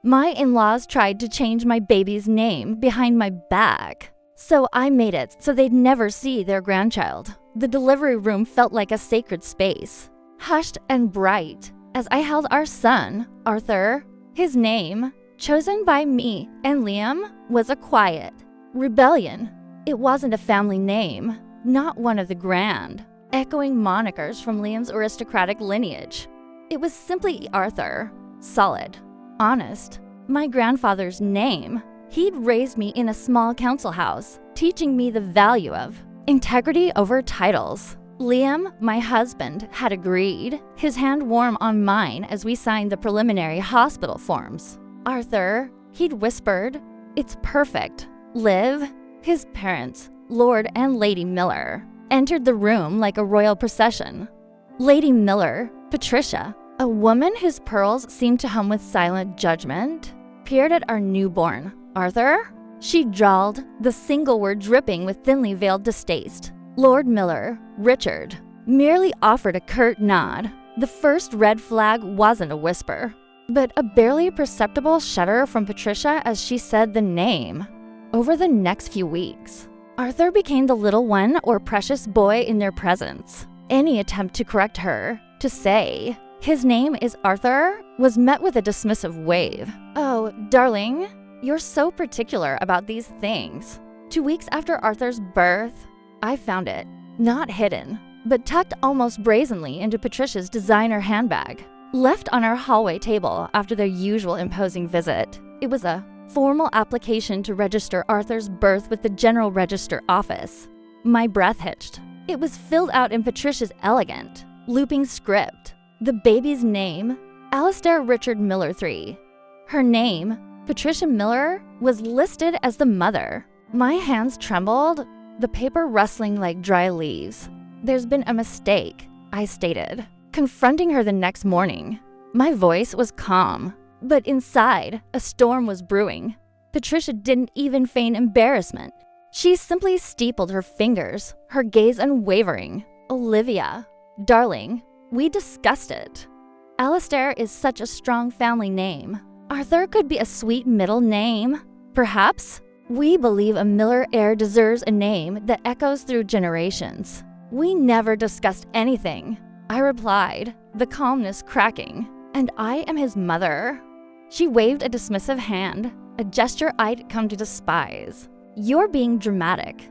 My in-laws tried to change my baby's name behind my back. So I made it so they'd never see their grandchild. The delivery room felt like a sacred space, hushed and bright, as I held our son, Arthur. His name, chosen by me and Liam, was a quiet rebellion. It wasn't a family name, not one of the grand, echoing monikers from Liam's aristocratic lineage. It was simply Arthur, solid, honest, my grandfather's name. He'd raised me in a small council house, teaching me the value of integrity over titles. Liam, my husband, had agreed, his hand warm on mine as we signed the preliminary hospital forms. Arthur, he'd whispered, "It's perfect." Liv, his parents, Lord and Lady Miller, entered the room like a royal procession. Lady Miller, Patricia, a woman whose pearls seemed to hum with silent judgment, peered at our newborn, Arthur. She drawled, the single word dripping with thinly veiled distaste. Lord Miller, Richard, merely offered a curt nod. The first red flag wasn't a whisper, but a barely perceptible shudder from Patricia as she said the name. Over the next few weeks, Arthur became the little one or precious boy in their presence. Any attempt to correct her, to say, "His name is Arthur," was met with a dismissive wave. "Oh, darling, you're so particular about these things." 2 weeks after Arthur's birth, I found it, not hidden, but tucked almost brazenly into Patricia's designer handbag, left on our hallway table after their usual imposing visit. It was a formal application to register Arthur's birth with the General Register Office. My breath hitched. It was filled out in Patricia's elegant, looping script. The baby's name, Alistair Richard Miller III. Her name, Patricia Miller, was listed as the mother. My hands trembled, the paper rustling like dry leaves. "There's been a mistake," I stated, confronting her the next morning. My voice was calm, but inside, a storm was brewing. Patricia didn't even feign embarrassment. She simply steepled her fingers, her gaze unwavering. "Olivia, darling, we discussed it. Alistair is such a strong family name. Arthur could be a sweet middle name, perhaps. We believe a Miller heir deserves a name that echoes through generations." "We never discussed anything," I replied, the calmness cracking. "And I am his mother." She waved a dismissive hand, a gesture I'd come to despise. "You're being dramatic.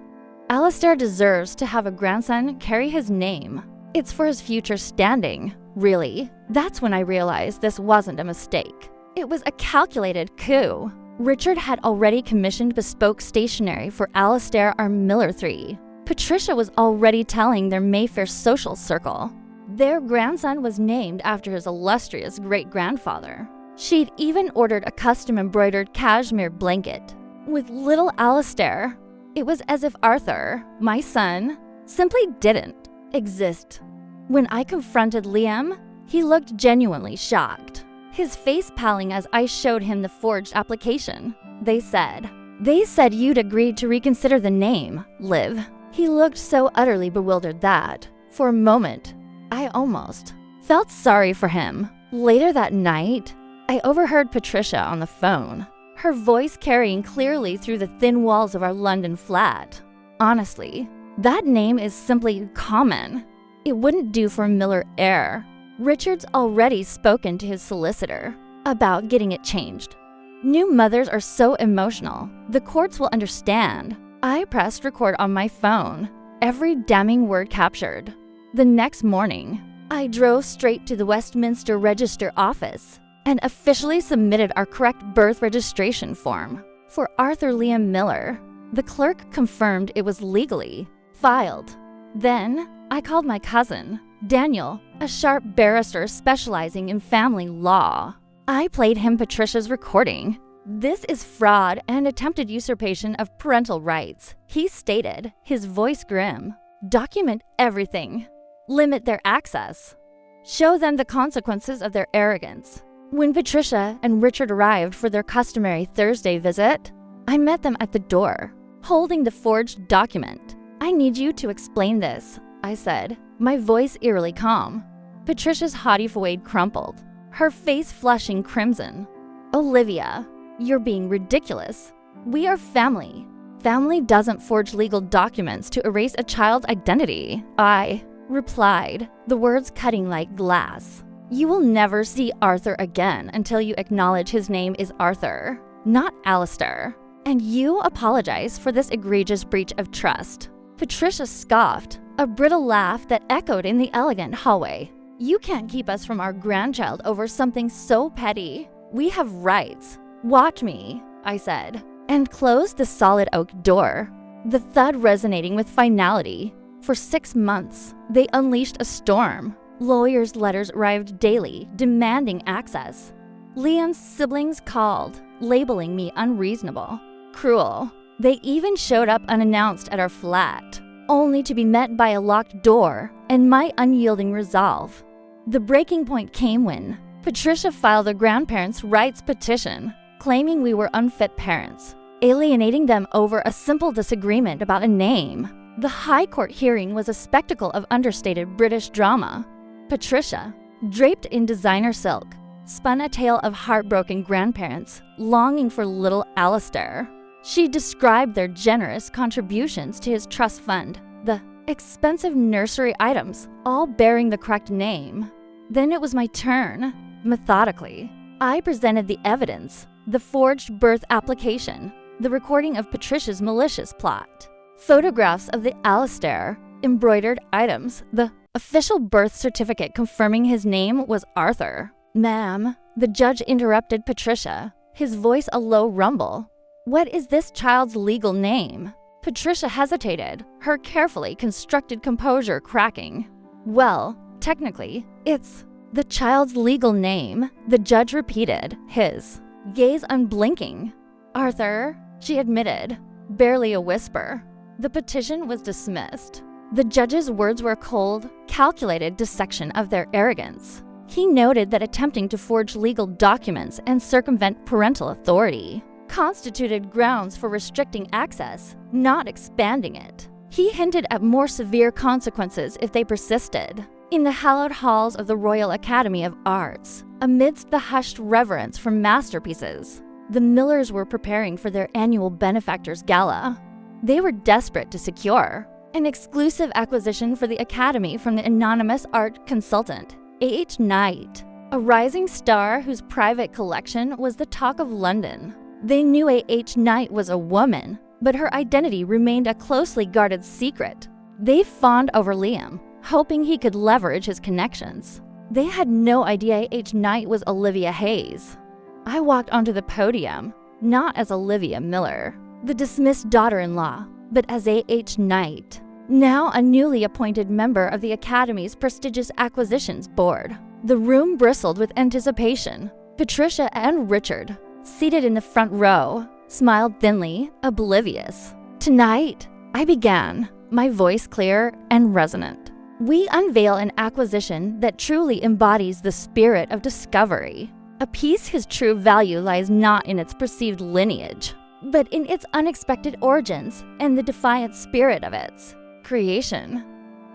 Alistair deserves to have a grandson carry his name. It's for his future standing, really." That's when I realized this wasn't a mistake. It was a calculated coup. Richard had already commissioned bespoke stationery for Alistair R. Miller III. Patricia was already telling their Mayfair social circle. Their grandson was named after his illustrious great-grandfather. She'd even ordered a custom-embroidered cashmere blanket with little Alistair. It was as if Arthur, my son, simply didn't exist. When I confronted Liam, he looked genuinely shocked, his face paling as I showed him the forged application. They said you'd agreed to reconsider the name, Liv." He looked so utterly bewildered that, for a moment, I almost felt sorry for him. Later that night, I overheard Patricia on the phone, her voice carrying clearly through the thin walls of our London flat. "Honestly, that name is simply common. It wouldn't do for a Miller heir. Richard's already spoken to his solicitor about getting it changed. New mothers are so emotional. The courts will understand." I pressed record on my phone, every damning word captured. The next morning, I drove straight to the Westminster Register office and officially submitted our correct birth registration form for Arthur Liam Miller. The clerk confirmed it was legally filed. Then, I called my cousin, Daniel, a sharp barrister specializing in family law. I played him Patricia's recording. "This is fraud and attempted usurpation of parental rights," he stated, his voice grim. "Document everything. Limit their access. Show them the consequences of their arrogance." When Patricia and Richard arrived for their customary Thursday visit, I met them at the door, holding the forged document. "I need you to explain this," I said, my voice eerily calm. Patricia's haughty forehead crumpled, her face flushing crimson. Olivia, you're being ridiculous. We are family. Family doesn't forge legal documents to erase a child's identity, I replied, the words cutting like glass. You will never see Arthur again until you acknowledge his name is Arthur, not Alistair. And you apologize for this egregious breach of trust. Patricia scoffed, a brittle laugh that echoed in the elegant hallway. You can't keep us from our grandchild over something so petty. We have rights. Watch me, I said, and closed the solid oak door, the thud resonating with finality. For 6 months, they unleashed a storm. Lawyers' letters arrived daily, demanding access. Leon's siblings called, labeling me unreasonable, cruel. They even showed up unannounced at our flat, only to be met by a locked door and my unyielding resolve. The breaking point came when Patricia filed a grandparents' rights petition, claiming we were unfit parents, alienating them over a simple disagreement about a name. The High Court hearing was a spectacle of understated British drama. Patricia, draped in designer silk, spun a tale of heartbroken grandparents longing for little Alistair. She described their generous contributions to his trust fund, the expensive nursery items, all bearing the correct name. Then it was my turn. Methodically, I presented the evidence, the forged birth application, the recording of Patricia's malicious plot, photographs of the Alistair, embroidered items, the official birth certificate confirming his name was Arthur. Ma'am, the judge interrupted Patricia, his voice a low rumble. What is this child's legal name? Patricia hesitated, her carefully constructed composure cracking. Well, technically, it's the child's legal name, the judge repeated, his gaze unblinking. Arthur, she admitted, barely a whisper. The petition was dismissed. The judge's words were a cold, calculated dissection of their arrogance. He noted that attempting to forge legal documents and circumvent parental authority constituted grounds for restricting access, not expanding it. He hinted at more severe consequences if they persisted. In the hallowed halls of the Royal Academy of Arts, amidst the hushed reverence for masterpieces, the Millers were preparing for their annual benefactors gala. They were desperate to secure an exclusive acquisition for the Academy from the anonymous art consultant, A.H. Knight, a rising star whose private collection was the talk of London. They knew A.H. Knight was a woman, but her identity remained a closely guarded secret. They fawned over Liam, hoping he could leverage his connections. They had no idea A.H. Knight was Olivia Hayes. I walked onto the podium, not as Olivia Miller, the dismissed daughter-in-law, but as A.H. Knight, now a newly appointed member of the Academy's prestigious acquisitions board. The room bristled with anticipation. Patricia and Richard, seated in the front row, smiled thinly, oblivious. Tonight, I began, my voice clear and resonant. We unveil an acquisition that truly embodies the spirit of discovery. A piece whose true value lies not in its perceived lineage, but in its unexpected origins and the defiant spirit of its creation.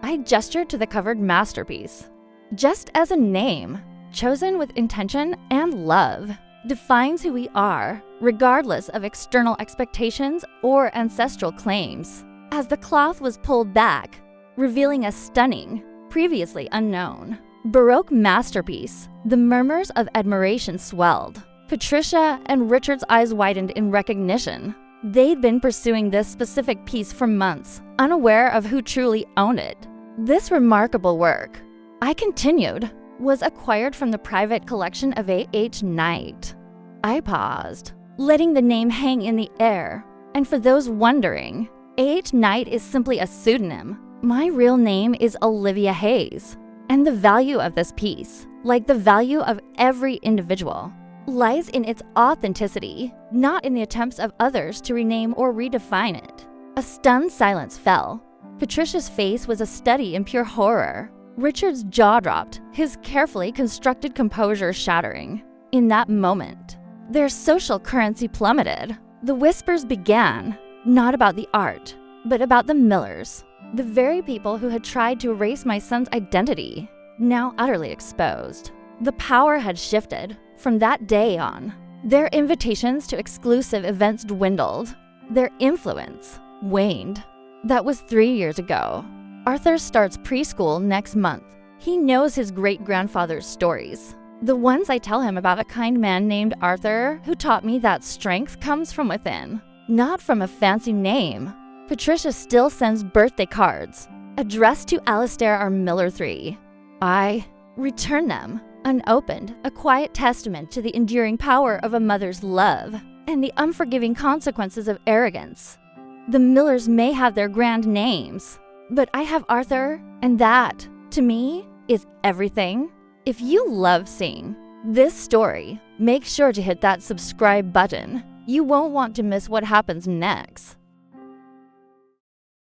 I gestured to the covered masterpiece. Just as a name, chosen with intention and love, defines who we are, regardless of external expectations or ancestral claims. As the cloth was pulled back, revealing a stunning, previously unknown, Baroque masterpiece, the murmurs of admiration swelled. Patricia and Richard's eyes widened in recognition. They'd been pursuing this specific piece for months, unaware of who truly owned it. This remarkable work, I continued, was acquired from the private collection of A.H. Knight. I paused, letting the name hang in the air. And for those wondering, A.H. Knight is simply a pseudonym. My real name is Olivia Hayes. And the value of this piece, like the value of every individual, lies in its authenticity, not in the attempts of others to rename or redefine it. A stunned silence fell. Patricia's face was a study in pure horror. Richard's jaw dropped, his carefully constructed composure shattering. In that moment, their social currency plummeted. The whispers began, not about the art, but about the Millers, the very people who had tried to erase my son's identity, now utterly exposed. The power had shifted. From that day on, Their invitations to exclusive events dwindled. Their influence waned. That was 3 years ago. Arthur starts preschool next month. He knows his great-grandfather's stories. The ones I tell him about a kind man named Arthur who taught me that strength comes from within, not from a fancy name. Patricia still sends birthday cards, addressed to Alistair R. Miller III. I return them, unopened, a quiet testament to the enduring power of a mother's love and the unforgiving consequences of arrogance. The Millers may have their grand names, but I have Arthur, and that, to me, is everything. If you love seeing this story, make sure to hit that subscribe button. You won't want to miss what happens next.